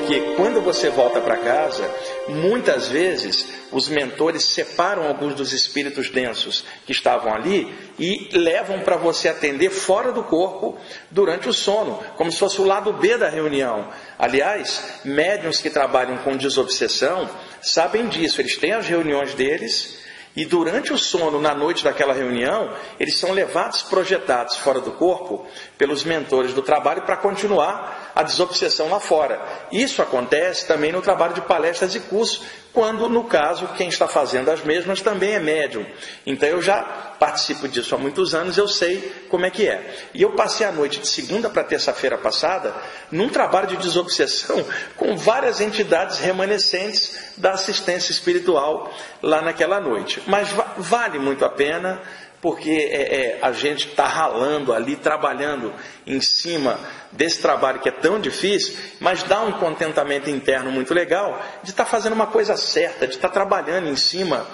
Porque quando você volta para casa, muitas vezes os mentores separam alguns dos espíritos densos que estavam ali e levam para você atender fora do corpo durante o sono, como se fosse o lado B da reunião. Aliás, médiuns que trabalham com desobsessão sabem disso, eles têm as reuniões deles. E durante o sono, na noite daquela reunião, eles são levados, projetados fora do corpo pelos mentores do trabalho para continuar a desobsessão lá fora. Isso acontece também no trabalho de palestras e cursos, quando, no caso, quem está fazendo as mesmas também é médium. Então eu já participo disso há muitos anos, eu sei como é que é. E eu passei a noite de segunda para terça-feira passada num trabalho de desobsessão com várias entidades remanescentes da assistência espiritual lá naquela noite. Mas vale muito a pena, porque a gente está ralando ali, trabalhando em cima desse trabalho que é tão difícil, mas dá um contentamento interno muito legal de estar fazendo uma coisa certa, de estar trabalhando em cima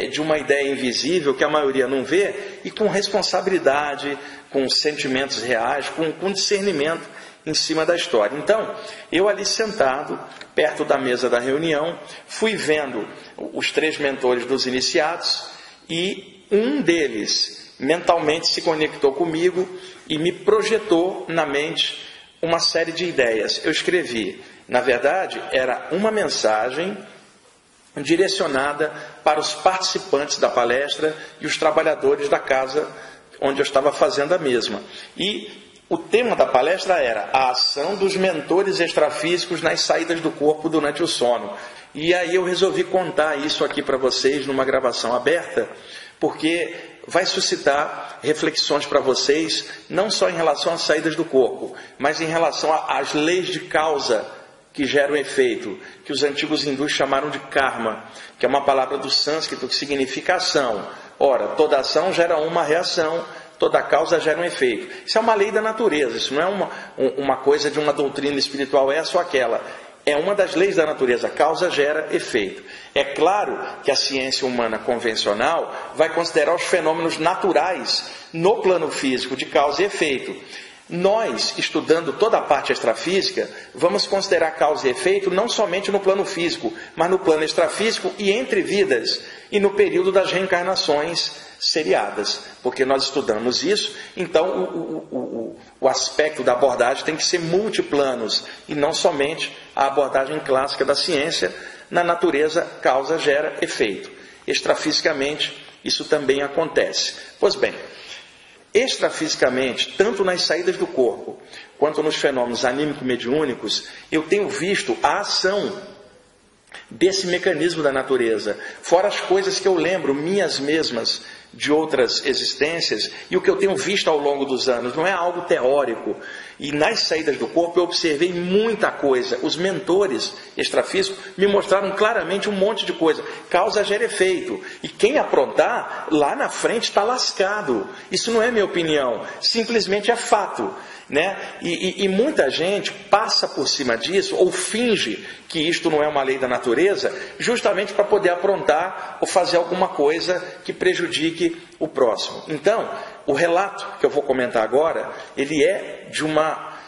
de uma ideia invisível que a maioria não vê, e com responsabilidade, com sentimentos reais, com discernimento em cima da história. Então, eu ali sentado, perto da mesa da reunião, fui vendo os 3 mentores dos iniciados, e um deles mentalmente se conectou comigo e me projetou na mente uma série de ideias. Eu escrevi, na verdade, era uma mensagem direcionada para os participantes da palestra e os trabalhadores da casa onde eu estava fazendo a mesma. E o tema da palestra era a ação dos mentores extrafísicos nas saídas do corpo durante o sono. E aí eu resolvi contar isso aqui para vocês numa gravação aberta, porque vai suscitar reflexões para vocês, não só em relação às saídas do corpo, mas em relação às leis de causa que geram efeito, que os antigos hindus chamaram de karma, que é uma palavra do sânscrito que significa ação. Ora, toda ação gera uma reação, toda causa gera um efeito. Isso é uma lei da natureza, isso não é uma coisa de uma doutrina espiritual essa ou aquela. É uma das leis da natureza, causa gera efeito. É claro que a ciência humana convencional vai considerar os fenômenos naturais no plano físico de causa e efeito. Nós, estudando toda a parte extrafísica, vamos considerar causa e efeito não somente no plano físico, mas no plano extrafísico e entre vidas, e no período das reencarnações seriadas, porque nós estudamos isso. Então o aspecto da abordagem tem que ser multiplanos, e não somente a abordagem clássica da ciência, na natureza causa gera efeito. Extrafisicamente isso também acontece. Pois bem, extrafisicamente, tanto nas saídas do corpo, quanto nos fenômenos anímico-mediúnicos, eu tenho visto a ação desse mecanismo da natureza, fora as coisas que eu lembro, minhas mesmas, de outras existências, e o que eu tenho visto ao longo dos anos, não é algo teórico. E nas saídas do corpo eu observei muita coisa. Os mentores extrafísicos me mostraram claramente um monte de coisa. Causa gera efeito. E quem aprontar, lá na frente está lascado. Isso não é minha opinião, simplesmente é fato. Né? E muita gente passa por cima disso, ou finge que isto não é uma lei da natureza, justamente para poder aprontar ou fazer alguma coisa que prejudique o próximo. Então, o relato que eu vou comentar agora, ele é de uma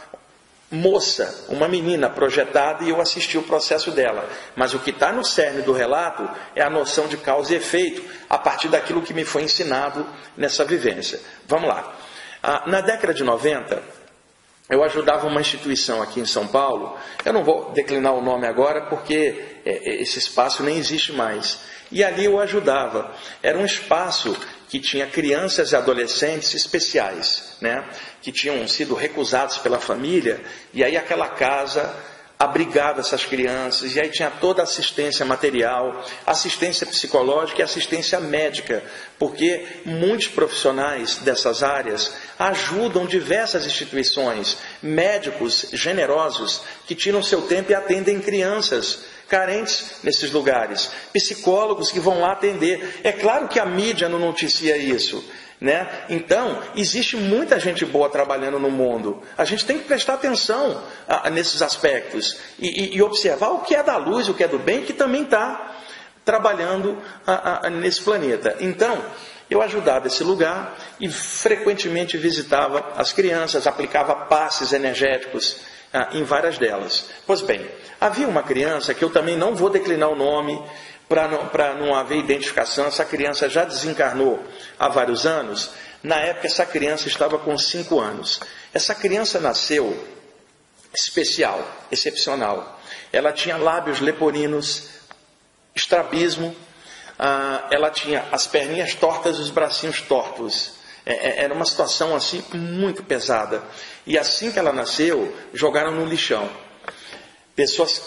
moça, uma menina projetada, e eu assisti o processo dela. Mas o que está no cerne do relato é a noção de causa e efeito, a partir daquilo que me foi ensinado nessa vivência. Vamos lá. Na década de 90... eu ajudava uma instituição aqui em São Paulo. Eu não vou declinar o nome agora, porque esse espaço nem existe mais. E ali eu ajudava. Era um espaço que tinha crianças e adolescentes especiais, né? Que tinham sido recusados pela família, e aí aquela casa abrigava essas crianças, e aí tinha toda a assistência material, assistência psicológica e assistência médica, porque muitos profissionais dessas áreas ajudam diversas instituições, médicos generosos que tiram seu tempo e atendem crianças carentes nesses lugares, psicólogos que vão lá atender. É claro que a mídia não noticia isso, né? Então, existe muita gente boa trabalhando no mundo. A gente tem que prestar atenção nesses aspectos e observar o que é da luz, o que é do bem, que também está trabalhando nesse planeta. Então, eu ajudava esse lugar e frequentemente visitava as crianças, aplicava passes energéticos em várias delas. Pois bem, havia uma criança que eu também não vou declinar o nome para não haver identificação. Essa criança já desencarnou há vários anos. Na época, essa criança estava com 5 anos. Essa criança nasceu especial, excepcional. Ela tinha lábios leporinos, estrabismo, ela tinha as perninhas tortas e os bracinhos tortos. Era uma situação assim muito pesada. E assim que ela nasceu, jogaram no lixão. Pessoas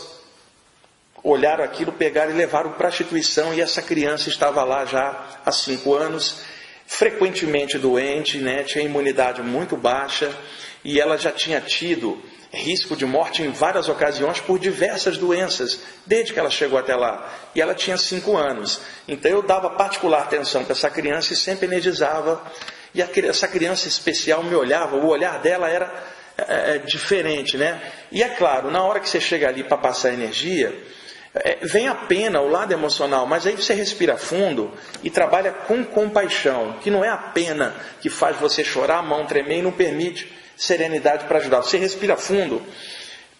olharam aquilo, pegaram e levaram para a instituição, e essa criança estava lá já há 5 anos, frequentemente doente, né? Tinha imunidade muito baixa, e ela já tinha tido risco de morte em várias ocasiões por diversas doenças, desde que ela chegou até lá. E ela tinha 5 anos. Então eu dava particular atenção para essa criança e sempre energizava. E essa criança especial me olhava, o olhar dela era diferente, né? E é claro, na hora que você chega ali para passar energia, vem a pena, o lado emocional, mas aí você respira fundo e trabalha com compaixão, que não é a pena que faz você chorar, a mão tremer e não permite serenidade para ajudar. Você respira fundo,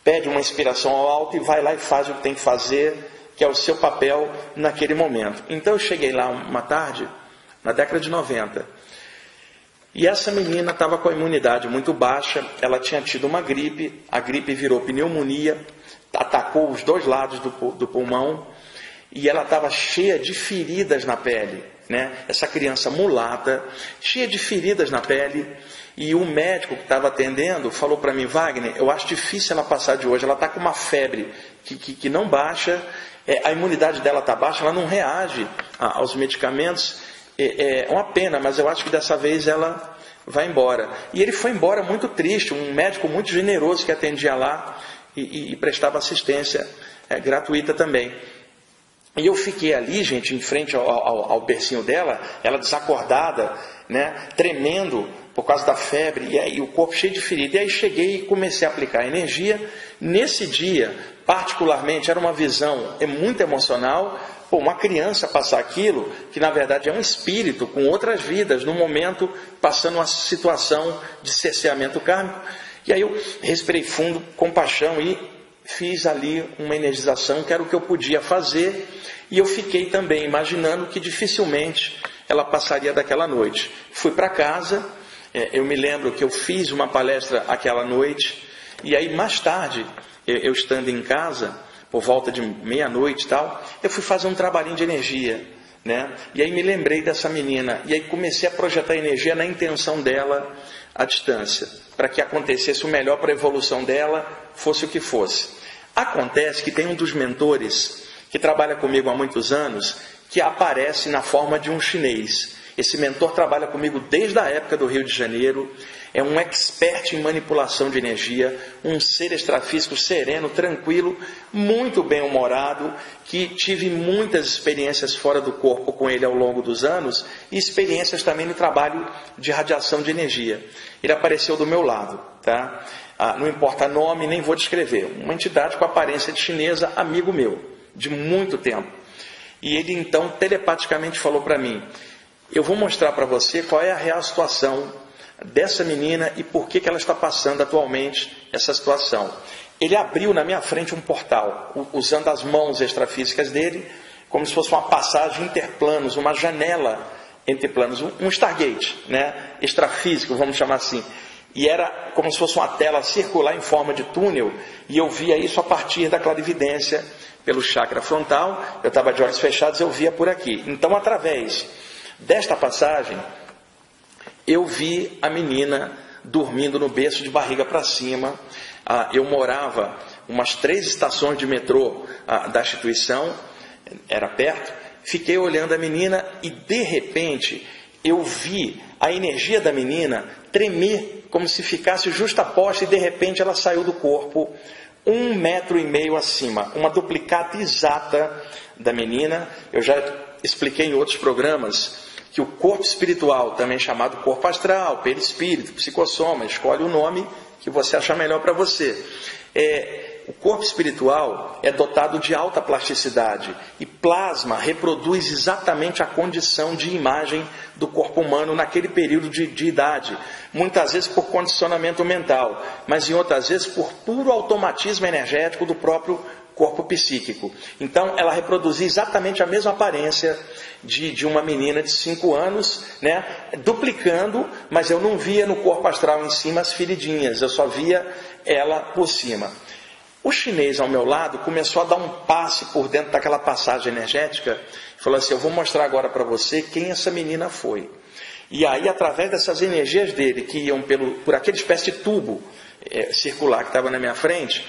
pede uma inspiração ao alto e vai lá e faz o que tem que fazer, que é o seu papel naquele momento. Então eu cheguei lá uma tarde, na década de 90, e essa menina estava com a imunidade muito baixa, ela tinha tido uma gripe, a gripe virou pneumonia, atacou os 2 lados do pulmão, e ela estava cheia de feridas na pele, né? Essa criança mulata, cheia de feridas na pele, e o médico que estava atendendo falou para mim: Wagner, eu acho difícil ela passar de hoje, ela está com uma febre que não baixa, a imunidade dela está baixa, ela não reage aos medicamentos, é uma pena, mas eu acho que dessa vez ela vai embora. E ele foi embora muito triste, um médico muito generoso que atendia lá e prestava assistência gratuita também. E eu fiquei ali, gente, em frente ao bercinho dela, ela desacordada, né, tremendo por causa da febre, e aí o corpo cheio de ferida. E aí cheguei e comecei a aplicar energia. Nesse dia, particularmente, era uma visão muito emocional. Uma criança passar aquilo, que na verdade é um espírito com outras vidas, no momento passando uma situação de cerceamento kármico. E aí eu respirei fundo, compaixão, e fiz ali uma energização, que era o que eu podia fazer. E eu fiquei também imaginando que dificilmente ela passaria daquela noite. Fui para casa, eu me lembro que eu fiz uma palestra aquela noite, e aí mais tarde, eu estando em casa, por volta de meia-noite e tal, eu fui fazer um trabalhinho de energia, né? E aí me lembrei dessa menina, e aí comecei a projetar energia na intenção dela à distância, para que acontecesse o melhor para a evolução dela, fosse o que fosse. Acontece que tem um dos mentores que trabalha comigo há muitos anos, que aparece na forma de um chinês. Esse mentor trabalha comigo desde a época do Rio de Janeiro, é um expert em manipulação de energia, um ser extrafísico sereno, tranquilo, muito bem-humorado, que tive muitas experiências fora do corpo com ele ao longo dos anos, e experiências também no trabalho de radiação de energia. Ele apareceu do meu lado, tá? Não importa nome, nem vou descrever. Uma entidade com aparência de chinesa, amigo meu, de muito tempo. E ele então telepaticamente falou para mim: eu vou mostrar para você qual é a real situação dessa menina e por que ela está passando atualmente essa situação. Ele abriu na minha frente um portal, usando as mãos extrafísicas dele, como se fosse uma passagem interplanos, uma janela entre planos, um Stargate, né? Extrafísico, vamos chamar assim. E era como se fosse uma tela circular em forma de túnel, e eu via isso a partir da clarividência, pelo chakra frontal. Eu estava de olhos fechados, eu via por aqui. Então, através desta passagem, eu vi a menina dormindo no berço de barriga para cima. Eu morava umas 3 estações de metrô da instituição, era perto. Fiquei olhando a menina e, de repente, eu vi a energia da menina tremer, como se ficasse justaposta, e de repente ela saiu do corpo 1,5 metro acima, uma duplicata exata da menina. Eu já expliquei em outros programas que o corpo espiritual, também chamado corpo astral, perispírito, psicossoma, escolhe o nome que você achar melhor para você. O corpo espiritual é dotado de alta plasticidade, e plasma reproduz exatamente a condição de imagem do corpo corpo humano naquele período de idade, muitas vezes por condicionamento mental, mas em outras vezes por puro automatismo energético do próprio corpo psíquico. Então ela reproduzia exatamente a mesma aparência de uma menina de 5 anos, né, duplicando, mas eu não via no corpo astral em cima as feridinhas, eu só via ela por cima. O chinês ao meu lado começou a dar um passe por dentro daquela passagem energética, falou assim: eu vou mostrar agora para você quem essa menina foi. E aí, através dessas energias dele, que iam por aquela espécie de tubo circular que estava na minha frente,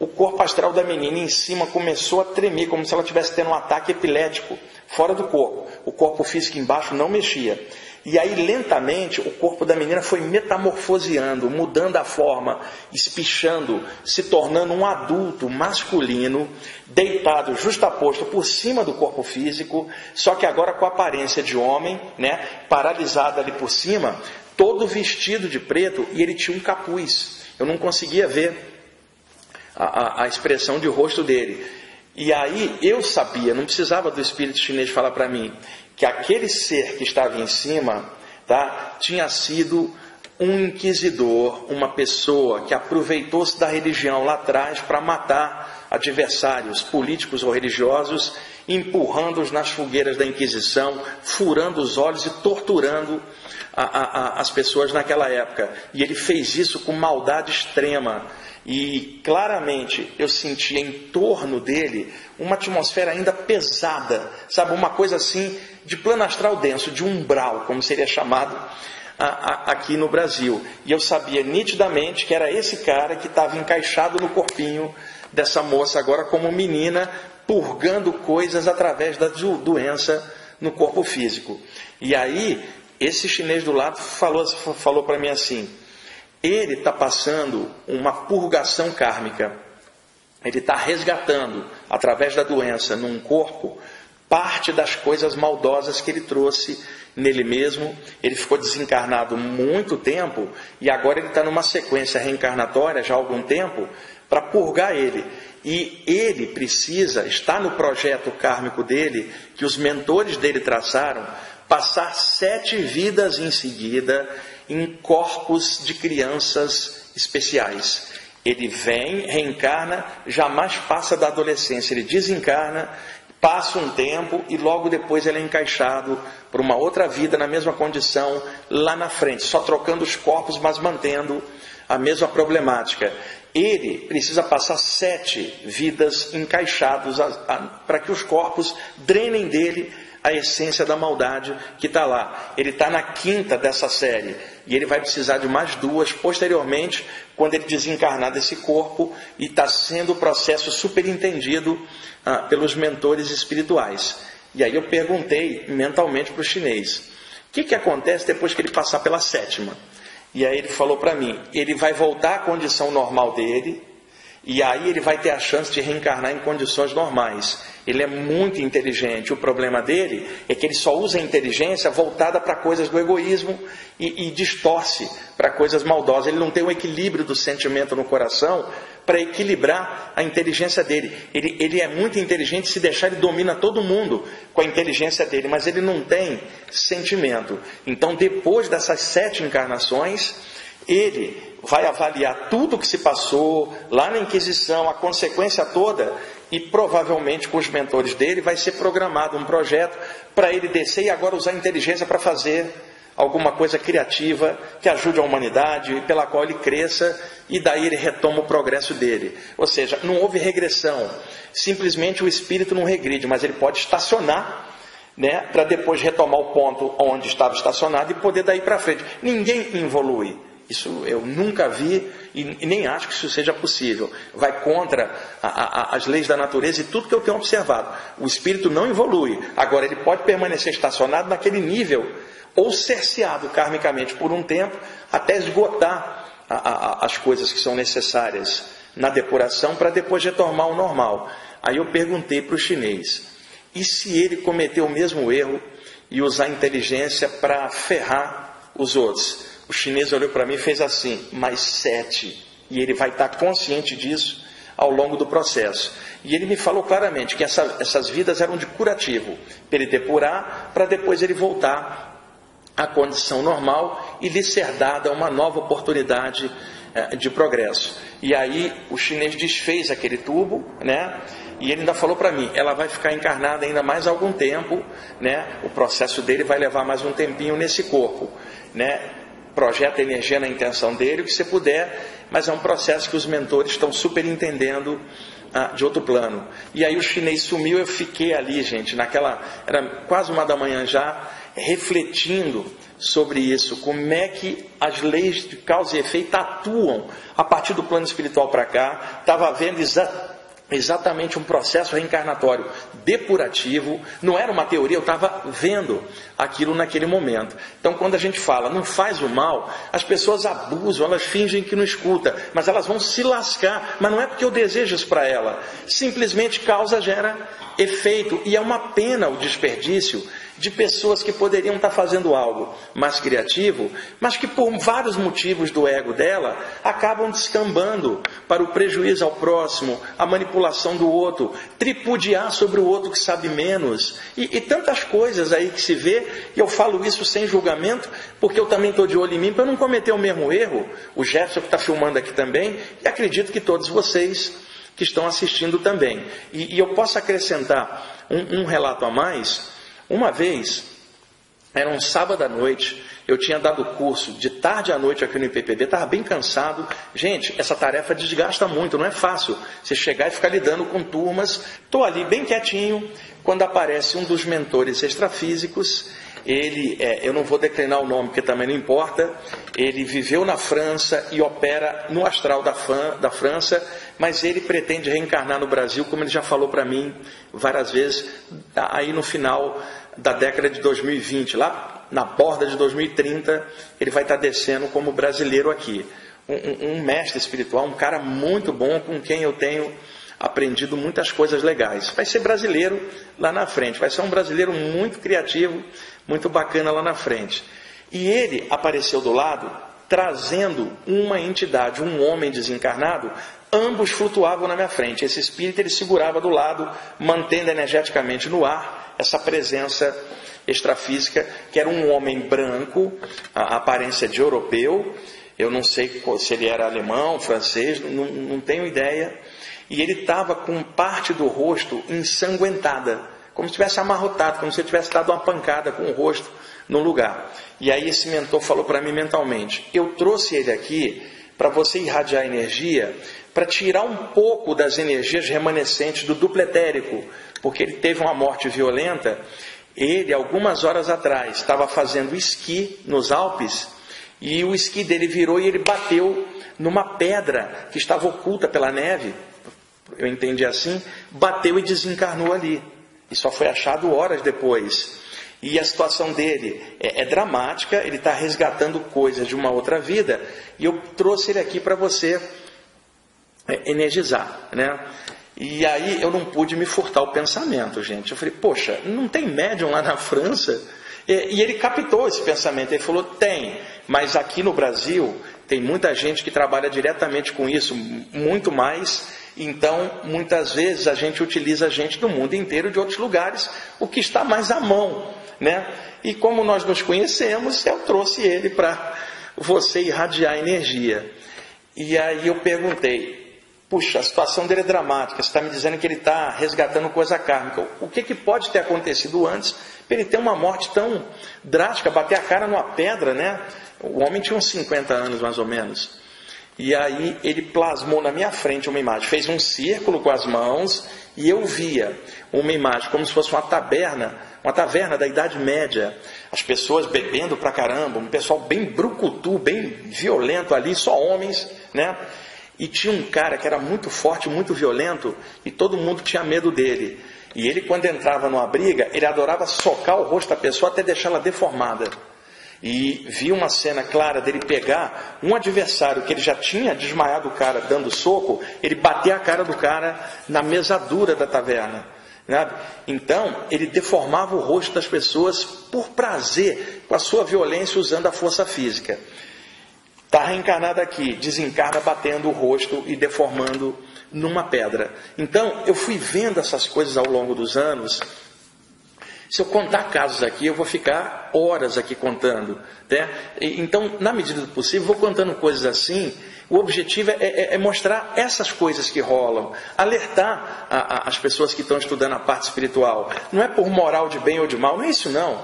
o corpo astral da menina em cima começou a tremer, como se ela estivesse tendo um ataque epilético fora do corpo. O corpo físico embaixo não mexia. E aí, lentamente, o corpo da menina foi metamorfoseando, mudando a forma, espichando, se tornando um adulto masculino, deitado, justaposto por cima do corpo físico, só que agora com a aparência de homem, né, paralisado ali por cima, todo vestido de preto, e ele tinha um capuz. Eu não conseguia ver a expressão de rosto dele. E aí eu sabia, não precisava do espírito chinês falar para mim, que aquele ser que estava em cima, tá, tinha sido um inquisidor, uma pessoa que aproveitou-se da religião lá atrás para matar adversários políticos ou religiosos, empurrando-os nas fogueiras da Inquisição, furando os olhos e torturando as pessoas naquela época. E ele fez isso com maldade extrema. E claramente eu sentia em torno dele uma atmosfera ainda pesada, sabe, uma coisa assim de plano astral denso, de umbral, como seria chamado aqui no Brasil. E eu sabia nitidamente que era esse cara que estava encaixado no corpinho dessa moça agora como menina, purgando coisas através da doença no corpo físico. E aí esse chinês do lado falou para mim assim: ele está passando uma purgação kármica. Ele está resgatando, através da doença num corpo, parte das coisas maldosas que ele trouxe nele mesmo. Ele ficou desencarnado muito tempo e agora ele está numa sequência reencarnatória já há algum tempo para purgar ele. E ele precisa, está no projeto kármico dele, que os mentores dele traçaram, passar 7 vidas em seguida em corpos de crianças especiais. Ele vem, reencarna, jamais passa da adolescência, ele desencarna, passa um tempo e logo depois ele é encaixado por uma outra vida na mesma condição lá na frente, só trocando os corpos, mas mantendo a mesma problemática. Ele precisa passar 7 vidas encaixados para que os corpos drenem dele a essência da maldade que está lá. Ele está na 5ª dessa série e ele vai precisar de mais 2 posteriormente, quando ele desencarnar desse corpo, e está sendo o processo superentendido pelos mentores espirituais. E aí eu perguntei mentalmente para o chinês: o que acontece depois que ele passar pela 7ª? E aí ele falou para mim: ele vai voltar à condição normal dele, e aí ele vai ter a chance de reencarnar em condições normais. Ele é muito inteligente. O problema dele é que ele só usa a inteligência voltada para coisas do egoísmo e distorce para coisas maldosas. Ele não tem um equilíbrio do sentimento no coração para equilibrar a inteligência dele. Ele é muito inteligente, se deixar ele domina todo mundo com a inteligência dele, mas ele não tem sentimento. Então, depois dessas 7 encarnações, ele vai avaliar tudo o que se passou lá na Inquisição, a consequência toda, e provavelmente com os mentores dele vai ser programado um projeto para ele descer e agora usar a inteligência para fazer alguma coisa criativa que ajude a humanidade, pela qual ele cresça, e daí ele retoma o progresso dele. Ou seja, não houve regressão, simplesmente o espírito não regride, mas ele pode estacionar, né, para depois retomar o ponto onde estava estacionado e poder daí para frente. Ninguém evolui. Isso eu nunca vi e nem acho que isso seja possível. Vai contra as leis da natureza e tudo que eu tenho observado. O espírito não evolui. Agora, ele pode permanecer estacionado naquele nível, ou cerceado karmicamente por um tempo, até esgotar as coisas que são necessárias na depuração, para depois retomar ao normal. Aí eu perguntei para o chinês: e se ele cometer o mesmo erro e usar a inteligência para ferrar os outros? O chinês olhou para mim e fez assim: mais 7. E ele vai estar consciente disso ao longo do processo. E ele me falou claramente que essas vidas eram de curativo, para ele depurar, para depois ele voltar à condição normal e lhe ser dada uma nova oportunidade de progresso. E aí o chinês desfez aquele tubo, né? E ele ainda falou para mim, ela vai ficar encarnada ainda mais algum tempo, né? O processo dele vai levar mais um tempinho nesse corpo, né? Projeta energia na intenção dele, o que você puder, mas é um processo que os mentores estão super entendendo de outro plano. E aí o chinês sumiu, eu fiquei ali, gente, era quase 1 da manhã já, refletindo sobre isso, como é que as leis de causa e efeito atuam a partir do plano espiritual para cá. Estava vendo exatamente um processo reencarnatório depurativo, não era uma teoria, eu estava vendo aquilo naquele momento. Então, quando a gente fala, não faz o mal, as pessoas abusam, elas fingem que não escuta, mas elas vão se lascar, mas não é porque eu desejo isso para ela, simplesmente causa gera efeito, e é uma pena o desperdício de pessoas que poderiam estar fazendo algo mais criativo, mas que por vários motivos do ego dela, acabam descambando para o prejuízo ao próximo, a manipulação do outro, tripudiar sobre o outro que sabe menos, e tantas coisas aí que se vê, e eu falo isso sem julgamento, porque eu também estou de olho em mim, para eu não cometer o mesmo erro, o Jefferson que está filmando aqui também, e acredito que todos vocês que estão assistindo também. E eu posso acrescentar um relato a mais. Uma vez, era um sábado à noite, eu tinha dado curso de tarde à noite aqui no IPPB, estava bem cansado. Gente, essa tarefa desgasta muito, não é fácil você chegar e ficar lidando com turmas. Estou ali bem quietinho, quando aparece um dos mentores extrafísicos. Ele, eu não vou declinar o nome, porque também não importa, ele viveu na França e opera no astral da França, mas ele pretende reencarnar no Brasil, como ele já falou para mim várias vezes, aí no final da década de 2020, lá na borda de 2030, ele vai estar descendo como brasileiro aqui. Um mestre espiritual, um cara muito bom, com quem eu tenho aprendido muitas coisas legais. Vai ser brasileiro lá na frente, vai ser um brasileiro muito criativo, muito bacana lá na frente. E ele apareceu do lado, trazendo uma entidade, um homem desencarnado. Ambos flutuavam na minha frente. Esse espírito ele segurava do lado, mantendo energeticamente no ar essa presença extrafísica, que era um homem branco, a aparência de europeu. Eu não sei se ele era alemão, francês, não tenho ideia. E ele estava com parte do rosto ensanguentada, como se tivesse amarrotado, como se tivesse dado uma pancada com o rosto no lugar. E aí esse mentor falou para mim mentalmente, eu trouxe ele aqui para você irradiar energia, para tirar um pouco das energias remanescentes do duplo etérico, porque ele teve uma morte violenta. Ele, algumas horas atrás, estava fazendo esqui nos Alpes, e o esqui dele virou e ele bateu numa pedra que estava oculta pela neve, eu entendi assim, bateu e desencarnou ali. E só foi achado horas depois. E a situação dele é dramática, ele está resgatando coisas de uma outra vida, e eu trouxe ele aqui para você energizar, né? E aí eu não pude me furtar o pensamento, gente. Eu falei, poxa, não tem médium lá na França? E ele captou esse pensamento, ele falou, tem, mas aqui no Brasil tem muita gente que trabalha diretamente com isso, muito mais. Então, muitas vezes a gente utiliza gente do mundo inteiro, de outros lugares, o que está mais à mão, né? E como nós nos conhecemos, eu trouxe ele para você irradiar energia. E aí eu perguntei, puxa, a situação dele é dramática, você está me dizendo que ele está resgatando coisa kármica. O que pode ter acontecido antes para ele ter uma morte tão drástica, bater a cara numa pedra, né? O homem tinha uns 50 anos mais ou menos. E aí ele plasmou na minha frente uma imagem, fez um círculo com as mãos e eu via uma imagem como se fosse uma taverna da Idade Média, as pessoas bebendo pra caramba, um pessoal bem brucutu, bem violento ali, só homens, né? E tinha um cara que era muito forte, muito violento, e todo mundo tinha medo dele. E ele, quando entrava numa briga, ele adorava socar o rosto da pessoa até deixá-la deformada. E vi uma cena clara dele pegar um adversário que ele já tinha desmaiado o cara dando soco, ele bater a cara do cara na mesadura da taverna, né? Então ele deformava o rosto das pessoas por prazer, com a sua violência, usando a força física. Está reencarnado aqui, desencarna batendo o rosto e deformando numa pedra. Então eu fui vendo essas coisas ao longo dos anos, Se eu contar casos aqui, eu vou ficar horas aqui contando, né? Então, na medida do possível, vou contando coisas assim. O objetivo é mostrar essas coisas que rolam, alertar as pessoas que estão estudando a parte espiritual. Não é por moral de bem ou de mal, não é isso não.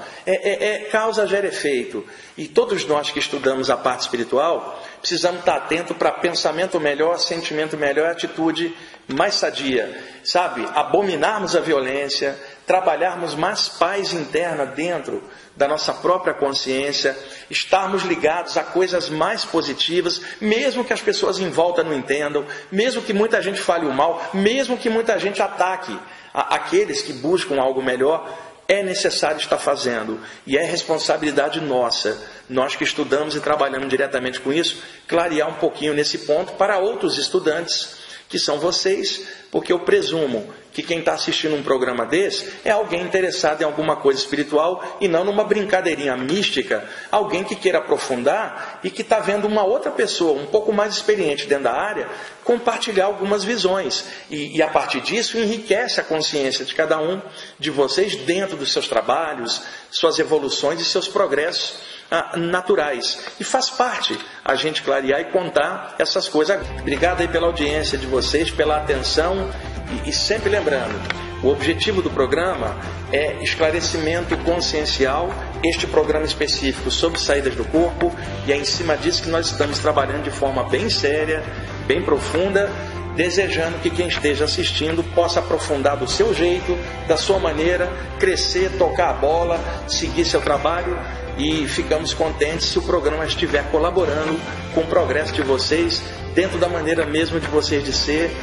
Causa gera efeito. E todos nós que estudamos a parte espiritual, precisamos estar atentos para pensamento melhor, sentimento melhor, atitude mais sadia. Sabe? Abominarmos a violência, trabalharmos mais paz interna dentro da nossa própria consciência, estarmos ligados a coisas mais positivas, mesmo que as pessoas em volta não entendam, mesmo que muita gente fale o mal, mesmo que muita gente ataque aqueles que buscam algo melhor, é necessário estar fazendo, e é responsabilidade nossa, nós que estudamos e trabalhamos diretamente com isso, clarear um pouquinho nesse ponto para outros estudantes, que são vocês, porque eu presumo que quem está assistindo um programa desse é alguém interessado em alguma coisa espiritual e não numa brincadeirinha mística, alguém que queira aprofundar e que está vendo uma outra pessoa, um pouco mais experiente dentro da área, compartilhar algumas visões. E a partir disso enriquece a consciência de cada um de vocês dentro dos seus trabalhos, suas evoluções e seus progressos naturais. E faz parte a gente clarear e contar essas coisas. Obrigado aí pela audiência de vocês, pela atenção e sempre lembrando, o objetivo do programa é esclarecimento consciencial, este programa específico sobre saídas do corpo, e é em cima disso que nós estamos trabalhando de forma bem séria, bem profunda, desejando que quem esteja assistindo possa aprofundar do seu jeito, da sua maneira, crescer, tocar a bola, seguir seu trabalho, e ficamos contentes se o programa estiver colaborando com o progresso de vocês, dentro da maneira mesmo de vocês de ser,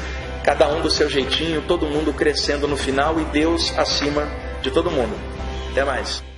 cada um do seu jeitinho, todo mundo crescendo no final e Deus acima de todo mundo. Até mais.